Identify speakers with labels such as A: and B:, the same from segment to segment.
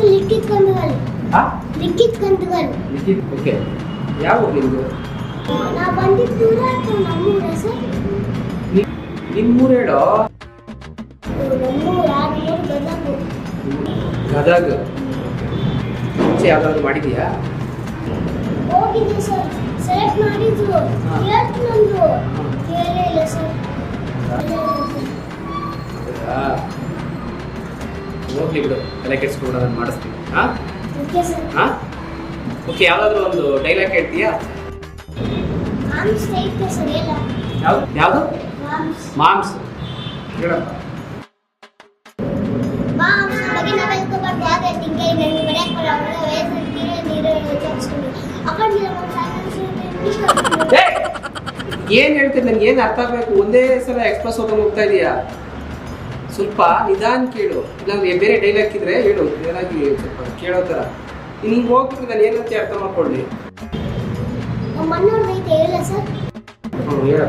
A: ಹೆಸರು ಲಿಖಿತ್ ಕಂದಗಲ್.
B: ಹಾ
A: ಲಿಖಿತ್ ಕಂದಗಲ್.
B: ಲಿಖಿತ್. ಓಕೆ. ಯಾವ ಊರು ನಿಮ್ದು?
A: ನಾ ಬಂದಿದ್ದು ದೂರ ಆಯ್ತು. ನಮ್ಮೂರ ಸರ್.
B: ನಿಮ್ಮೂರು ಹೇಳೋ.
A: ನಮ್ಮೂರ ಗದಗ.
B: ಗದಗ. ಮುಂಚೆ ಯಾವ್ದಾದ್ರು ಮಾಡಿದೀಯಾ?
A: ಹೋಗಿದ್ದೆ ಸರ್. ಸೆಲೆಕ್ಟ್ ಮಾಡಿದ್ರು. ಹೇಳ್ತು ನಂದು. ಕೇಳೇ ಇಲ್ಲ ಸರ್.
B: ಹೋಗ್ಲಿ ಬಿಡು, ತಲೆ ಕೆಡ್ಸ್ಕೊಂಡು ನಾನು ಮಾಡಿಸ್ತೀನಿ. ಹಾ
A: ಓಕೆ ಸರ್.
B: ಹಾ ಓಕೆ. ಯಾವ್ದಾದ್ರು ಒಂದು ಡೈಲಾಗ್ ಹೇಳ್ತೀಯಾ?
A: ಮಾಮ್ಸ್ ಐತೆ ಸರ್. ಎಲ್ಲ
B: ಯಾವ್ದು ಯಾವುದು?
A: ಮಾಮ್ಸ್.
B: ಮಾಮ್ಸ್ ಹೇಳಪ್ಪ.
A: ಮಾಮ್ಸ್ ಬಗ್ಗೆ ನಾವು ಹೇಳ್ಕೊಬಾರ್ದು. ಆದರೆ ತಿಂಗೆ ನನಗೆ ಬರೆಯಕ್ಕೆ ಬರಲ್ಲ. ಅವರ ವಯಸ್ಸಲ್ಲಿ ನೀರು ಯೋಚಿಸ್ಕೊಂಡು ಅಕೌಂಟಿಲ್ಲ
B: ಏನ್ ಹೇಳ್ತೀನಿ, ನನ್ಗೆ ಏನು ಅರ್ಥ ಆಗಬೇಕು. ಒಂದೇ ಸಲ ಎಕ್ಸ್ಪ್ರೆಸ್ ಓಪನ್ ಹೋಗ್ತಾ ಇದೀಯಾ? ಸ್ವಲ್ಪ ನಿಧಾನ ಕೇಳು. ಇಲ್ಲಾಂದ್ರೆ ಬೇರೆ ಡೈಲಾಗ್ ಇದ್ರೆ ಹೇಳು. ಏನಾಗಿ ಸ್ವಲ್ಪ ಕೇಳೋ ಥರ. ಹಿಂಗೆ ಹೋಗ್ಬಿಟ್ಟು ನಾನು ಏನಂತ ಅರ್ಥ ಮಾಡ್ಕೊಳ್ಳಿ.
A: ಮಣ್ಣವ್ರ ಐತೆ ಹೇಳ ಸರ್.
B: ಹ್ಞೂ ಹೇಳ.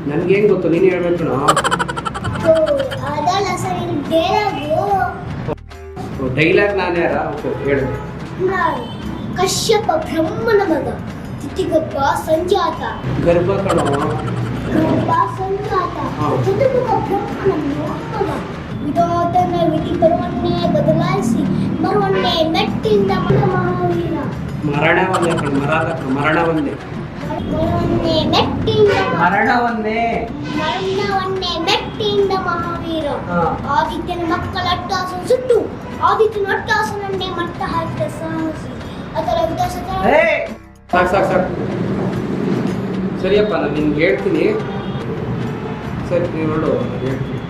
B: ನನ್ಗೇನು ಗೊತ್ತು, ನೀನು ಹೇಳ್ಬೇಕು.
A: ಅದಲ್ಲ ಸರ್, ಇದು ಡೈಲಾಗು.
B: ಡೈಲಾಗ್ ನಾನು ಯಾರ? ಓಕೆ ಹೇಳು.
A: ಕಶ್ಯಪ ಬ್ರಹ್ಮನ ಮಗ, ತಿಥಿಗರ್ಭ ಸಂಜಾತ.
B: ಗರ್ಭ ಕಣೋ.
A: ಗರ್ಭ ಸಂಜಾತ. ಚತುರ್ಮುಖ ಬ್ರಹ್ಮನ ಮಗ. ವಿಧಾತನ ವಿಧಿ ಬರುವನ್ನೇ ಬದಲಾಯಿಸಿ ಮರುವನ್ನೇ ಮೆಟ್ಟಿಂದ ಮಹಾವೀರ.
B: ಮರಣವನ್ನೇ ಕಣ. ಮರಣವನ್ನೇ
A: ಮೆಟ್ಟಿಂದ
B: ಮರಣವನ್ನೇ
A: ಮೆಟ್ಟಿಂದ ಮಹಾವೀರ. ಆದಿತ್ಯನ ಮಕ್ಕಳ ಅಟ್ಟಾಸನ ಸುಟ್ಟು ಆದಿತ್ಯನ ಅಟ್ಟಾಸನನ್ನೇ ಮಟ್ಟ ಹಾಕಿದ ಸಾಹಸಿ. ಅದರ ವಿಕಾಸ.
B: ಸಾಕು ಸಾಕು ಸಾಕು. ಸರಿಯಪ್ಪ, ನಾನು ನಿನ್ಗೆ ಹೇಳ್ತೀನಿ. ಸರಿ, ನೀವು ನೋಡು ಹೇಳ್ತೀನಿ.